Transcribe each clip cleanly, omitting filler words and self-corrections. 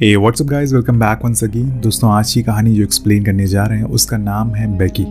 हे what's up guys, welcome back once again. दोस्तों, आज की कहानी जो एक्सप्लेन करने जा रहे हैं उसका नाम है बेकी।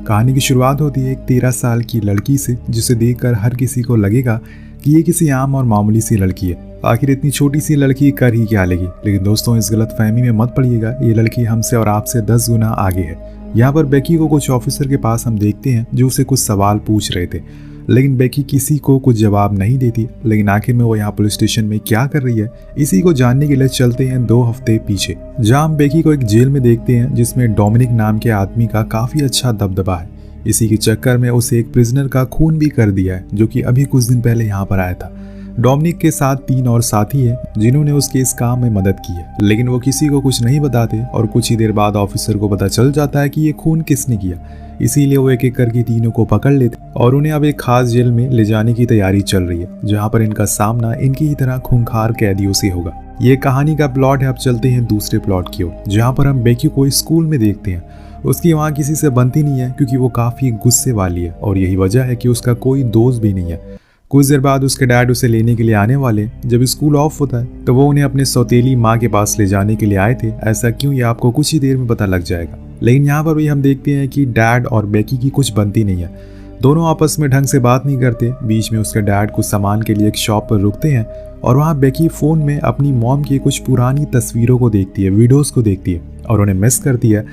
कहानी की शुरुआत होती है एक 13 साल की लड़की से, जिसे देखकर हर किसी को लगेगा कि ये किसी आम और मामूली सी लड़की है। आखिर इतनी छोटी सी लड़की कर ही क्या लेगी। लेकिन दोस्तों, इस गलत फहमी में मत पड़िएगा, ये लड़की हमसे और आपसे 10 गुना आगे है। यहाँ पर बेकी को कुछ ऑफिसर के पास हम देखते हैं जो उसे कुछ सवाल पूछ रहे थे, लेकिन बेकी किसी को कुछ जवाब नहीं देती। लेकिन आखिर में वो यहाँ पुलिस स्टेशन में क्या कर रही है, इसी को जानने के लिए चलते हैं 2 हफ्ते पीछे, जहाँ हम बेकी को एक जेल में देखते हैं जिसमें डोमिनिक नाम के आदमी का काफी अच्छा दबदबा है। इसी के चक्कर में उसे एक प्रिजनर का खून भी कर दिया है, जो कि अभी कुछ दिन पहले यहाँ पर आया था। डोमिनिक के साथ 3 और साथी हैं जिन्होंने उसके इस काम में मदद की है, लेकिन वो किसी को कुछ नहीं बताते और कुछ ही देर बाद ऑफिसर को पता चल जाता है कि ये खून किसने किया। इसीलिए वो एक एक करके तीनों को पकड़ लेते और उन्हें अब एक खास जेल में ले जाने की तैयारी चल रही है, जहाँ पर इनका सामना इनकी ही तरह खूंखार कैदियों से होगा। ये कहानी का प्लॉट है। अब चलते हैं दूसरे प्लॉट की ओर, जहाँ पर हम बेकी को स्कूल में देखते हैं। उसकी वहाँ किसी से बनती नहीं है क्योंकि वो काफी गुस्से वाली है, और यही वजह है कि उसका कोई दोस्त भी नहीं है। कुछ देर बाद उसके डैड उसे लेने के लिए आने वाले। जब स्कूल ऑफ होता है तो वो उन्हें अपने सौतेली माँ के पास ले जाने के लिए आए थे। ऐसा क्यों, ये आपको कुछ ही देर में पता लग जाएगा। लेकिन यहाँ पर भी हम देखते हैं कि डैड और बेकी की कुछ बनती नहीं है। दोनों आपस में ढंग से बात नहीं करते। बीच में उसके डैड कुछ सामान के लिए एक शॉप पर रुकते हैं और वहाँ बेकी फ़ोन में अपनी मॉम की कुछ पुरानी तस्वीरों को देखती है, वीडियोज़ को देखती है और उन्हें मिस करती है।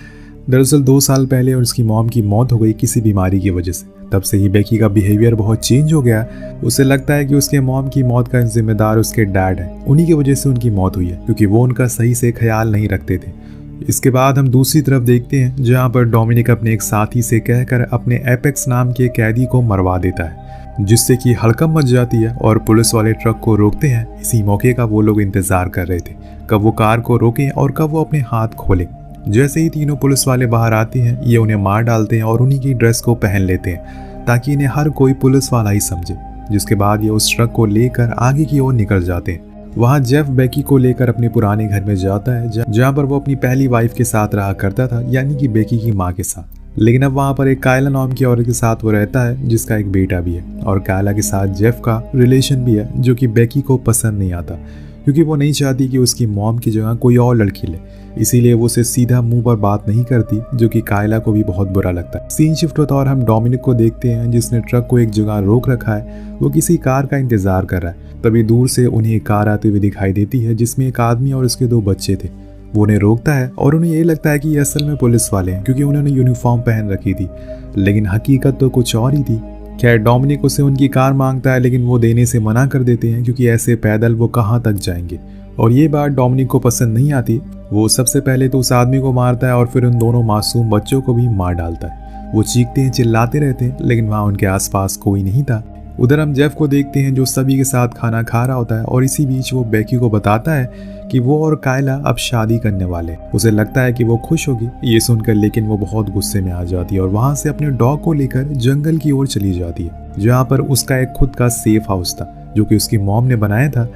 दरअसल 2 साल पहले उसकी मॉम की मौत हो गई किसी बीमारी की वजह से। तब से ही बेकी का बिहेवियर बहुत चेंज हो गया। उसे लगता है कि उसके मॉम की मौत का जिम्मेदार उसके डैड है, उन्हीं की वजह से उनकी मौत हुई है, क्योंकि वो उनका सही से ख्याल नहीं रखते थे। इसके बाद हम दूसरी तरफ देखते हैं, जहाँ पर डोमिनिक अपने एक साथी से कहकर अपने एपेक्स नाम के कैदी को मरवा देता है, जिससे कि हड़कंप मच जाती है और पुलिस वाले ट्रक को रोकते हैं। इसी मौके का वो लोग इंतजार कर रहे थे, कब वो कार को रोकें और कब वो अपने हाथ खोलें। जैसे ही तीनों पुलिस वाले बाहर आते हैं, ये उन्हें मार डालते हैं और उन्हीं की ड्रेस को पहन लेते हैं, ताकि इन्हें हर कोई पुलिस वाला ही समझे। जिसके बाद ये उस ट्रक को लेकर आगे की ओर निकल जाते हैं। वहाँ जेफ बेकी को लेकर अपने पुराने घर में जाता है, जहाँ पर वो अपनी पहली वाइफ के साथ रहा करता था, यानी कि बेकी की माँ के साथ। लेकिन अब वहाँ पर एक कायला नाम की औरत के साथ वो रहता है, जिसका एक बेटा भी है। और कायला के साथ जेफ का रिलेशन भी है, जो कि बेकी को पसंद नहीं आता, क्योंकि वो नहीं चाहती कि उसकी मॉम की जगह कोई और लड़की ले। इसीलिए वो उसे सीधा मुंह पर बात नहीं करती, जो कि कायला को भी बहुत बुरा लगता है। सीन शिफ्ट होता है और हम डोमिनिक को देखते हैं, जिसने ट्रक को एक जगह रोक रखा है। वो किसी कार का इंतजार कर रहा है। तभी दूर से उन्हें एक कार आती हुई दिखाई देती है, जिसमें एक आदमी और उसके 2 बच्चे थे। वो उन्हें रोकता है और उन्हें ये लगता है कि ये असल में पुलिस वाले हैं, क्योंकि उन्होंने यूनिफॉर्म पहन रखी थी। लेकिन हकीकत तो कुछ और ही थी। खैर, डोमिनिक उसे उनकी कार मांगता है, लेकिन वो देने से मना कर देते हैं, क्योंकि ऐसे पैदल वो कहाँ तक जाएंगे। और ये बात डोमिनिक को पसंद नहीं आती। वो सबसे पहले तो उस आदमी को मारता है और फिर उन दोनों मासूम बच्चों को भी मार डालता है। वो चीखते हैं, चिल्लाते रहते हैं, लेकिन वहाँ उनके आसपास कोई नहीं था। उधर हम जेफ को देखते हैं, जो सभी के साथ खाना खा रहा होता है, और इसी बीच वो बेकी को बताता है कि वो और कायला अब शादी करने वाले। उसे लगता है कि वो खुश होगी ये सुनकर, लेकिन वो बहुत गुस्से में आ जाती है और वहाँ से अपने डॉग को लेकर जंगल की ओर चली जाती है, जहाँ पर उसका एक खुद का सेफ हाउस था, जो कि उसकी मॉम ने बनाया था।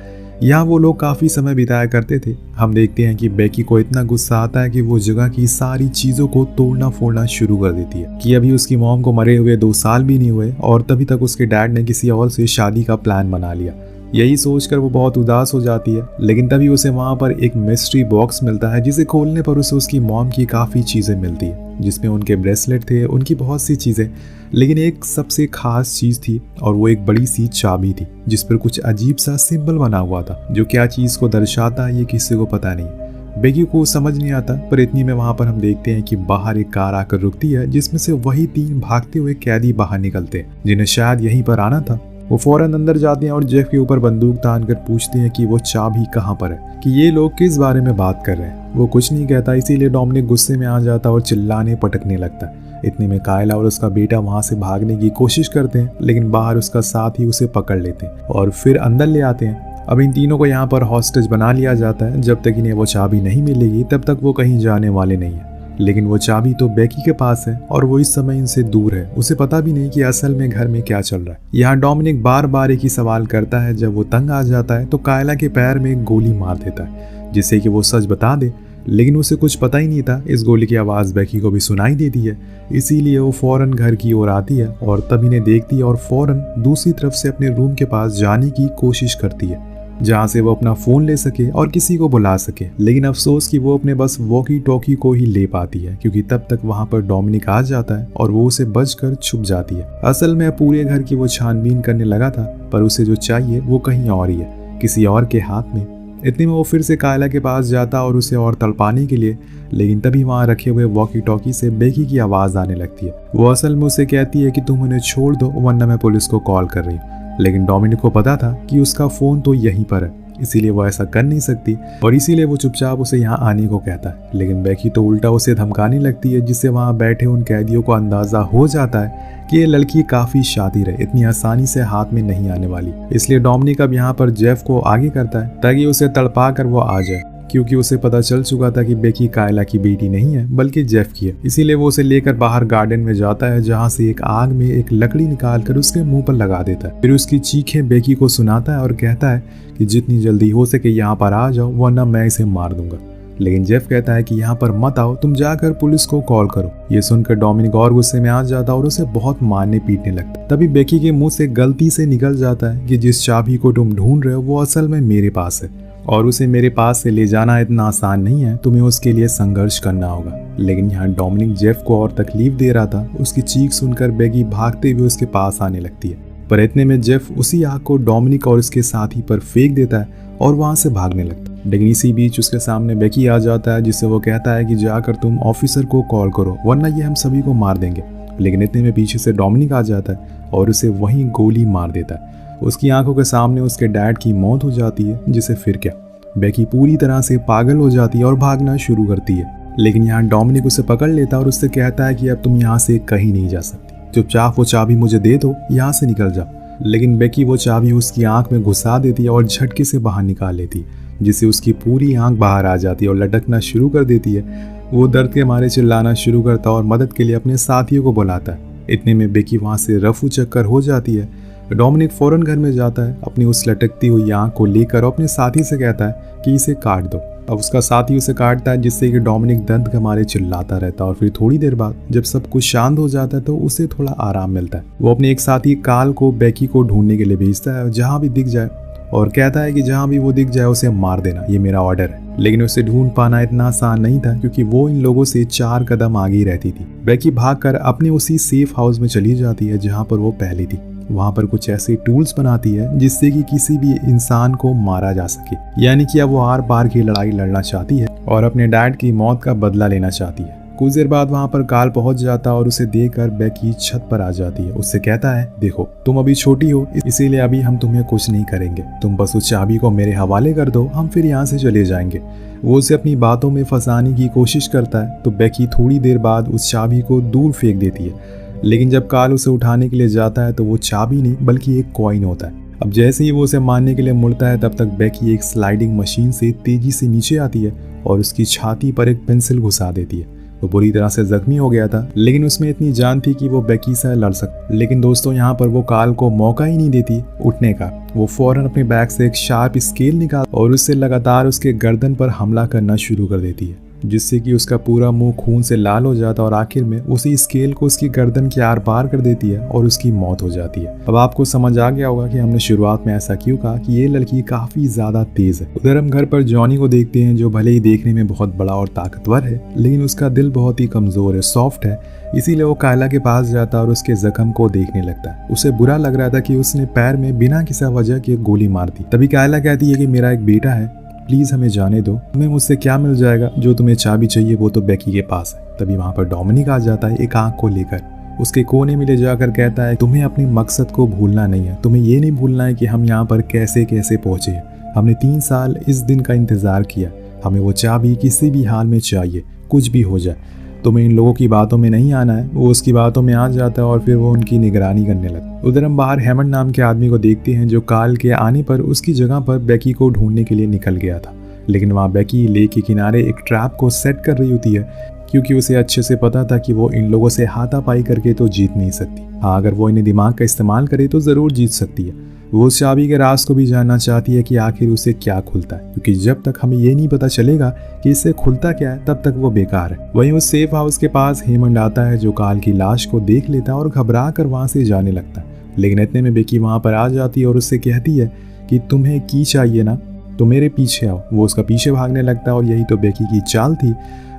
यहाँ वो लोग काफ़ी समय बिताया करते थे। हम देखते हैं कि बेकी को इतना गुस्सा आता है कि वो जगह की सारी चीज़ों को तोड़ना फोड़ना शुरू कर देती है, कि अभी उसकी मॉम को मरे हुए 2 साल भी नहीं हुए और तभी तक उसके डैड ने किसी और से शादी का प्लान बना लिया। यही सोचकर वो बहुत उदास हो जाती है। लेकिन तभी उसे वहाँ पर एक मिस्ट्री बॉक्स मिलता है, जिसे खोलने पर उसे उसकी मॉम की काफ़ी चीज़ें मिलती है, जिसमें उनके ब्रेसलेट थे, उनकी बहुत सी चीज़ें। लेकिन एक सबसे खास चीज़ थी, और वो एक बड़ी सी चाबी थी, जिस पर कुछ अजीब सा सिंबल बना हुआ था, जो क्या चीज़ को दर्शाता है ये किसी को पता नहीं। बेकी को समझ नहीं आता, पर इतनी में वहाँ पर हम देखते हैं कि बाहर एक कार आकर रुकती है, जिसमें से वही 3 भागते हुए कैदी बाहर निकलते हैं, जिन्हें शायद यहीं पर आना था। वो फौरन अंदर जाते हैं और जेफ के ऊपर बंदूक तान कर पूछते हैं कि वो चाबी कहाँ पर है, कि ये लोग किस बारे में बात कर रहे हैं। वो कुछ नहीं कहता, इसीलिए डोमिनिक गुस्से में आ जाता और चिल्लाने पटकने लगता है। इतने में कायला और उसका बेटा वहाँ से भागने की कोशिश करते हैं, लेकिन बाहर उसका साथ ही उसे पकड़ लेते हैं और फिर अंदर ले आते हैं। अब इन तीनों को यहाँ पर हॉस्टेज बना लिया जाता है। जब तक इन्हें वो चाबी नहीं मिलेगी, तब तक वो कहीं जाने वाले नहीं है। लेकिन वो चाबी तो बेकी के पास है और वो इस समय इनसे दूर है। उसे पता भी नहीं कि असल में घर में क्या चल रहा है। यहाँ डोमिनिक बार बार एक ही सवाल करता है। जब वो तंग आ जाता है तो कायला के पैर में एक गोली मार देता है, जिससे कि वो सच बता दे। लेकिन उसे कुछ पता ही नहीं था, इस गोली की आवाज़ बेकी को भी सुनाई देती है। इसीलिए वो फौरन घर की ओर आती है और तभी इन्हें देखती है और फौरन दूसरी तरफ से अपने रूम के पास जाने की कोशिश करती है। जहाँ से वो अपना फ़ोन ले सके और किसी को बुला सके। लेकिन अफसोस कि वो अपने बस वॉकी टॉकी को ही ले पाती है, क्योंकि तब तक वहाँ पर डोमिनिक आ जाता है और वो उसे बचकर छुप जाती है। असल में पूरे घर की वो छानबीन करने लगा था, पर उसे जो चाहिए वो कहीं और ही है, किसी और के हाथ में। इतने में वो फिर से कायला के पास जाता और उसे और तड़पाने के लिए, लेकिन तभी वहाँ रखे हुए वॉकी टॉकी से बेकी की आवाज़ आने लगती है। वो असल में उसे कहती है कि तुम उन्हें छोड़ दो वरना मैं पुलिस को कॉल कर रही हूँ। लेकिन डोमिनिक को पता था कि उसका फ़ोन तो यहीं पर है, इसीलिए वो ऐसा कर नहीं सकती और इसीलिए वो चुपचाप उसे यहाँ आने को कहता है। लेकिन बेकी तो उल्टा उसे धमकाने लगती है, जिससे वहाँ बैठे उन कैदियों को अंदाज़ा हो जाता है कि ये लड़की काफ़ी शातिर है, इतनी आसानी से हाथ में नहीं आने वाली। इसलिए डोमिनिक अब यहाँ पर जेफ को आगे करता है ताकि उसे तड़पा कर वो आ जाए, क्योंकि उसे पता चल चुका था कि बेकी कायला की बेटी नहीं है बल्कि जेफ की है। इसीलिए वो उसे लेकर बाहर गार्डन में जाता है, जहाँ से एक आग में एक लकड़ी निकाल कर उसके मुंह पर लगा देता है। फिर उसकी चीखें बेकी को सुनाता है और कहता है कि जितनी जल्दी हो सके यहाँ पर आ जाओ वरना मैं इसे मार दूंगा। लेकिन जेफ कहता है कि यहाँ पर मत आओ, तुम जाकर पुलिस को कॉल करो। ये सुनकर डोमिनिक और गुस्से में आ जाता और उसे बहुत मारने पीटने लगता। तभी बेकी के मुंह से गलती से निकल जाता है कि जिस चाबी को तुम ढूंढ रहे हो वो असल में मेरे पास है और उसे मेरे पास से ले जाना इतना आसान नहीं है, तुम्हें उसके लिए संघर्ष करना होगा। लेकिन यहाँ डोमिनिक जेफ को और तकलीफ दे रहा था। उसकी चीख सुनकर बेकी भागते हुए उसके पास आने लगती है, पर इतने में जेफ उसी आग को डोमिनिक और उसके साथी पर फेंक देता है और वहां से भागने लगता है। लेकिन इसी बीच उसके सामने बेकी आ जाता है, जिससे वो कहता है कि जाकर तुम ऑफिसर को कॉल करो वरना ये हम सभी को मार देंगे। लेकिन इतने में पीछे से डोमिनिक आ जाता है और उसे वहीं गोली मार देता है। उसकी आंखों के सामने उसके डैड की मौत हो जाती है, जिसे फिर क्या। बेकी पूरी तरह से पागल हो जाती है और भागना शुरू करती है। लेकिन यहाँ डोमिनिक उसे पकड़ लेता और उससे कहता है कि अब तुम यहाँ से कहीं नहीं जा सकती, चुपचाप वो चाबी मुझे दे दो, यहाँ से निकल जाओ। लेकिन बेकी वो चाबी उसकी आंख में घुसा देती है और झटके से बाहर निकाल लेती है, जिससे उसकी पूरी आंख बाहर आ जाती है और लटकना शुरू कर देती है। वो दर्द के मारे चिल्लाना शुरू करता और मदद के लिए अपने साथियों को बुलाता है। इतने में बेकी वहाँ से रफू चक्कर हो जाती है। डोमिनिक फौरन घर में जाता है, अपनी उस लटकती हुई आंख को लेकर और अपने साथी से कहता है कि इसे काट दो। अब उसका साथी उसे काटता है, जिससे कि डोमिनिक दर्द के मारे चिल्लाता रहता है और फिर थोड़ी देर बाद जब सब कुछ शांत हो जाता है तो उसे थोड़ा आराम मिलता है। वो अपने एक साथी काल को बेकी को ढूंढने के लिए भेजता है, जहाँ भी दिख जाए, और कहता है कि जहाँ भी वो दिख जाए उसे मार देना, ये मेरा ऑर्डर है। लेकिन उसे ढूंढ पाना इतना आसान नहीं था, क्योंकि वो इन लोगों से 4 कदम आगे ही रहती थी। बेकी भागकर अपने उसी सेफ हाउस में चली जाती है जहाँ पर वो पहले थी। वहाँ पर कुछ ऐसे टूल्स बनाती है जिससे कि किसी भी इंसान को मारा जा सके, यानी कि अब वो आर पार की लड़ाई लड़ना चाहती है और अपने डैड की मौत का बदला लेना चाहती है। कुछ देर बाद वहाँ पर काल पहुँच जाता और उसे देखकर बेकी छत पर आ जाती है। उससे कहता है, देखो तुम अभी छोटी हो, इसीलिए अभी हम तुम्हें कुछ नहीं करेंगे, तुम बस उस चाबी को मेरे हवाले कर दो, हम फिर यहाँ से चले जाएंगे। वो उसे अपनी बातों में फंसाने की कोशिश करता है, तो बेकी थोड़ी देर बाद उस चाबी को दूर फेंक देती है। लेकिन जब काल उसे उठाने के लिए जाता है तो वो चाबी नहीं बल्कि एक कॉइन होता है। अब जैसे ही वो उसे मारने के लिए मुड़ता है, तब तक बेकी एक स्लाइडिंग मशीन से तेजी से नीचे आती है और उसकी छाती पर एक पेंसिल घुसा देती है। वो बुरी तरह से जख्मी हो गया था, लेकिन उसमें इतनी जान थी कि वो बेकी से लड़ सकता। लेकिन दोस्तों यहाँ पर वो काल को मौका ही नहीं देती उठने का। वो फौरन अपने बैग से एक शार्प स्केल निकाल और उससे लगातार उसके गर्दन पर हमला करना शुरू कर देती है, जिससे कि उसका पूरा मुंह खून से लाल हो जाता और आखिर में उसी स्केल को उसकी गर्दन के आर पार कर देती है और उसकी मौत हो जाती है। अब आपको समझ आ गया होगा कि हमने शुरुआत में ऐसा क्यों कहा कि ये लड़की काफी ज्यादा तेज है। उधर हम घर पर जॉनी को देखते हैं, जो भले ही देखने में बहुत बड़ा और ताकतवर है, लेकिन उसका दिल बहुत ही कमजोर है, सॉफ्ट है। इसीलिए वो कायला के पास जाता और उसके जख्म को देखने लगता है। उसे बुरा लग रहा था कि उसने पैर में बिना किसी वजह के गोली मार दी। तभी कायला कहती है कि मेरा एक बेटा है, प्लीज हमें जाने दो, तुम्हें मुझसे क्या मिल जाएगा, जो तुम्हें चाबी चाहिए वो तो बेकी के पास है। तभी वहां पर डोमिनिक आ जाता है एक आंख को लेकर, उसके कोने में ले जाकर कहता है, तुम्हें अपने मकसद को भूलना नहीं है, तुम्हें ये नहीं भूलना है कि हम यहाँ पर कैसे कैसे पहुंचे हैं। हमने 3 साल इस दिन का इंतजार किया, हमें वो चाबी किसी भी हाल में चाहिए, कुछ भी हो जाए। तुम्हें इन लोगों की बातों में नहीं आना है। वो उसकी बातों में आ जाता है और फिर वो उनकी निगरानी करने लगता। उधर हम बाहर हेमंड नाम के आदमी को देखते हैं, जो काल के आने पर उसकी जगह पर बेकी को ढूंढने के लिए निकल गया था। लेकिन वहाँ बेकी लेक के किनारे एक ट्रैप को सेट कर रही होती है, क्योंकि उसे अच्छे से पता था कि वो इन लोगों से हाथापाई करके तो जीत नहीं सकती। हाँ, अगर वो इन्हें दिमाग का इस्तेमाल करे तो ज़रूर जीत सकती है। वो उस चाबी के राज को भी जानना चाहती है कि आखिर उसे क्या खुलता है, क्योंकि जब तक हमें ये नहीं पता चलेगा कि इससे खुलता क्या है, तब तक वो बेकार है। वहीं उस सेफ हाउस के पास हेमंड आता है, जो काल की लाश को देख लेता है और घबरा कर वहाँ से जाने लगता है। लेकिन इतने में बेकी वहाँ पर आ जाती है और उससे कहती है कि तुम्हें की चाहिए ना तो मेरे पीछे आओ। वो उसका पीछे भागने लगता है और यही तो बेकी की चाल थी।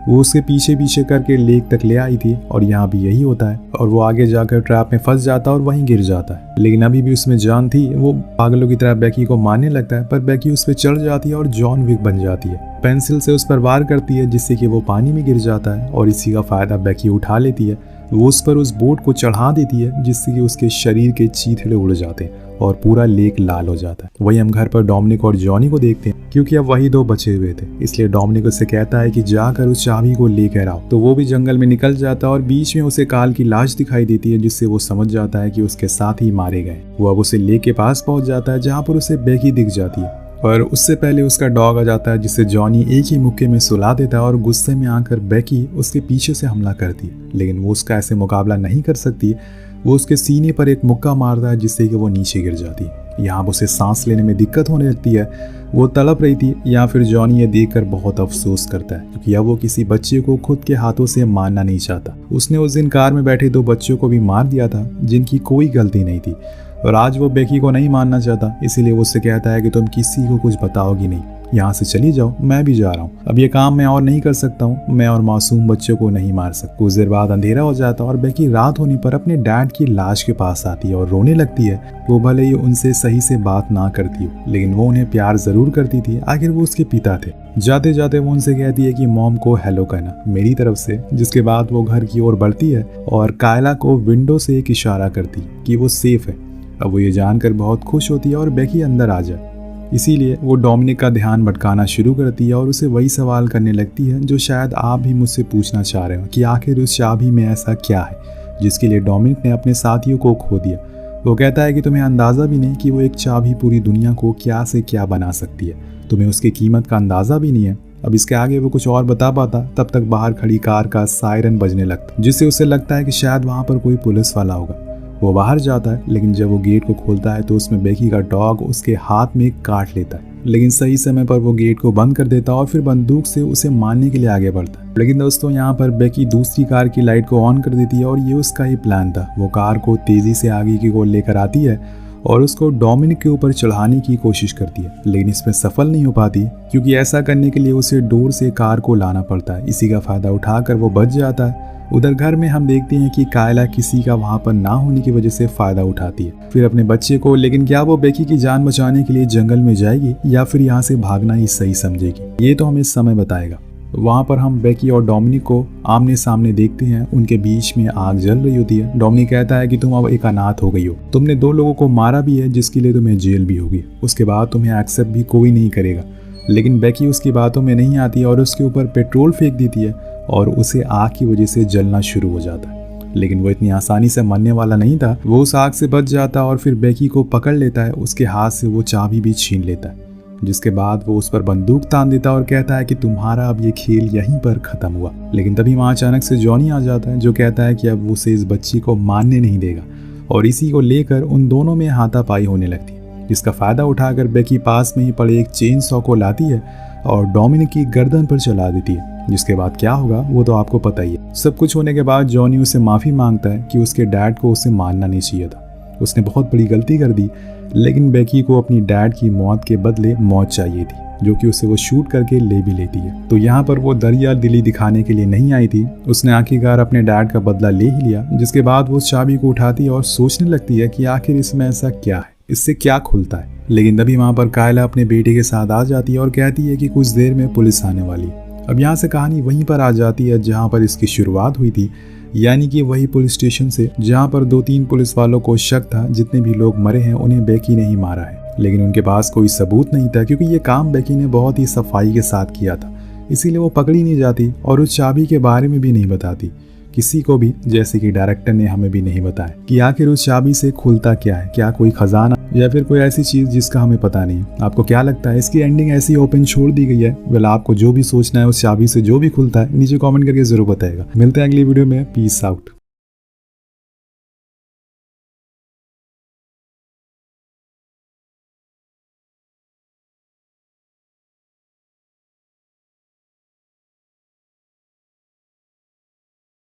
वो उसके पीछे पीछे करके लेक तक ले आई थी और यहाँ भी यही होता है और वो आगे जाकर ट्रैप में फंस जाता है और वहीं गिर जाता है। लेकिन अभी भी उसमें जान थी। वो पागलों की तरह बेकी को मारने लगता है पर बेकी उस पर चढ़ जाती है और जॉन विक बन जाती है। पेंसिल से उस पर वार करती है जिससे कि वो पानी में गिर जाता है और इसी का फायदा बेकी उठा लेती है। वो उस पर उस बोट को चढ़ा देती है जिससे कि उसके शरीर के चीथड़े उड़ जाते हैं और पूरा लेक लाल हो जाता है। वही हम घर पर डोमिनिक और जॉनी को देखते हैं क्योंकि अब वही दो बचे हुए थे, इसलिए डोमिनिक उससे कहता है कि जाकर उस चाबी को लेकर आओ। तो वो भी जंगल में निकल जाता है और बीच में उसे काल की लाश दिखाई देती है जिससे वो समझ जाता है कि उसके साथ ही मारे गए। वो अब उसे लेक के पास पहुंच जाता है जहाँ पर उसे बेकी दिख जाती है और उससे पहले उसका डॉग आ जाता है जिसे जॉनी एक ही मुक्के में सुला देता है और गुस्से में आकर बेकी उसके पीछे से हमला करती है। लेकिन वो उसका ऐसे मुकाबला नहीं कर सकती। वो उसके सीने पर एक मुक्का मारता है जिससे कि वो नीचे गिर जाती है। यहाँ उसे सांस लेने में दिक्कत होने लगती है। वो तड़प रही थी या फिर जॉनी ये देखकर बहुत अफसोस करता है क्योंकि अब वो किसी बच्चे को खुद के हाथों से मारना नहीं चाहता। उसने उस दिन कार में बैठे दो बच्चों को भी मार दिया था जिनकी कोई गलती नहीं थी और आज वो बेकी को नहीं मानना चाहता। इसीलिए वो उससे कहता है कि तुम किसी को कुछ बताओगी नहीं, यहाँ से चली जाओ, मैं भी जा रहा हूँ। अब ये काम मैं और नहीं कर सकता हूँ, मैं और मासूम बच्चों को नहीं मार सकता। कुछ देर बाद अंधेरा हो जाता और बेकी रात होने पर अपने डैड की लाश के पास आती है और रोने लगती है। वो भले ही उनसे सही से बात ना करती हो लेकिन वो उन्हें प्यार जरूर करती थी, आखिर वो उसके पिता थे। जाते जाते वो उनसे कहती है कि मॉम को हेलो कहना मेरी तरफ से, जिसके बाद वो घर की ओर बढ़ती है और कायला को विंडो से एक इशारा करती है कि वो सेफ है। अब वो ये जानकर बहुत खुश होती है और बेकी अंदर आ जाए। इसीलिए वो डोमिनिक का ध्यान भटकाना शुरू करती है और उसे वही सवाल करने लगती है जो शायद आप भी मुझसे पूछना चाह रहे हो कि आखिर उस चाबी में ऐसा क्या है जिसके लिए डोमिनिक ने अपने साथियों को खो दिया। वो कहता है कि तुम्हें अंदाज़ा भी नहीं कि वो एक चाबी पूरी दुनिया को क्या से क्या बना सकती है, तुम्हें उसकी कीमत का अंदाज़ा भी नहीं है। अब इसके आगे वो कुछ और बता पाता तब तक बाहर खड़ी कार का सायरन बजने लगता जिससे उसे लगता है कि शायद वहाँ पर कोई पुलिस वाला होगा। वो बाहर जाता है लेकिन जब वो गेट को खोलता है तो उसमें बेकी का डॉग उसके हाथ में काट लेता है। लेकिन सही समय पर वो गेट को बंद कर देता और फिर बंदूक से उसे मारने के लिए आगे बढ़ता है। लेकिन दोस्तों यहाँ पर बेकी दूसरी कार की लाइट को ऑन कर देती है और ये उसका ही प्लान था। वो कार को तेजी से आगे की ओर लेकर आती है और उसको डोमिनिक के ऊपर चढ़ाने की कोशिश करती है लेकिन इसमें सफल नहीं हो पाती क्योंकि ऐसा करने के लिए उसे डोर से कार को लाना पड़ता है। इसी का फायदा उठाकर वो बच जाता है। उधर घर में हम देखते हैं कि कायला किसी का वहाँ पर ना होने की वजह से फायदा उठाती है फिर अपने बच्चे को। लेकिन क्या वो बेकी की जान बचाने के लिए जंगल में जाएगी या फिर यहाँ से भागना ही सही समझेगी, ये तो हमें समय बताएगा। वहाँ पर हम बेकी और डोमिनिक को आमने सामने देखते हैं। उनके बीच में आग जल रही होती है। डोमिनिक कहता है कि तुम अब एक अनाथ हो गई हो, तुमने 2 लोगों को मारा भी है जिसके लिए तुम्हें जेल भी होगी, उसके बाद तुम्हें एक्सेप्ट भी कोई नहीं करेगा। लेकिन बेकी उसकी बातों में नहीं आती और उसके ऊपर पेट्रोल फेंक देती है और उसे आग की वजह से जलना शुरू हो जाता है। लेकिन वो इतनी आसानी से मरने वाला नहीं था। वो उस आग से बच जाता और फिर बेकी को पकड़ लेता है। उसके हाथ से वो चाबी भी छीन लेता है जिसके बाद वो उस पर बंदूक तान देता और कहता है कि तुम्हारा अब ये खेल यहीं पर खत्म हुआ। लेकिन तभी वहाँ अचानक से जॉनी आ जाता है जो कहता है कि अब वो उसे इस बच्ची को मारने नहीं देगा और इसी को लेकर उन दोनों में हाथापाई होने लगती है, जिसका फायदा उठाकर बेकी पास में ही पड़े एक चेन सॉ को लाती है और डोमिनिक की गर्दन पर चला देती है। जिसके बाद क्या होगा वो तो आपको पता ही है। सब कुछ होने के बाद जॉनी उसे माफ़ी मांगता है कि उसके डैड को उसे मारना नहीं चाहिए था, उसने बहुत बड़ी गलती कर दी। लेकिन बेकी को अपनी डैड की मौत के बदले मौत चाहिए थी जो कि उसे वो शूट करके ले भी लेती है। तो यहाँ पर वो दरिया दिली दिखाने के लिए नहीं आई थी, उसने आखिरकार अपने डैड का बदला ले ही लिया। जिसके बाद वो उस चाबी को उठाती है और सोचने लगती है कि आखिर इसमें ऐसा क्या है, इससे क्या खुलता है। लेकिन तभी वहाँ पर कायला अपने बेटे के साथ आ जाती है और कहती है कि कुछ देर में पुलिस आने वाली है। अब यहाँ से कहानी वहीं पर आ जाती है जहाँ पर इसकी शुरुआत हुई थी, यानी कि वही पुलिस स्टेशन से जहाँ पर 2-3 पुलिस वालों को शक था जितने भी लोग मरे हैं उन्हें बेकी ने ही मारा है। लेकिन उनके पास कोई सबूत नहीं था क्योंकि ये काम बेकी ने बहुत ही सफाई के साथ किया था, इसीलिए वो पकड़ी नहीं जाती और उस चाबी के बारे में भी नहीं बताती किसी को भी, जैसे कि डायरेक्टर ने हमें भी नहीं बताया कि आखिर उस चाबी से खुलता क्या है, क्या कोई खजाना या फिर कोई ऐसी चीज जिसका हमें पता नहीं। आपको क्या लगता है, इसकी एंडिंग ऐसी ओपन छोड़ दी गई है? वेल, आपको जो भी सोचना है उस चाबी से जो भी खुलता है नीचे कमेंट करके जरूर बताएगा। मिलते हैं अगली वीडियो में। Peace out.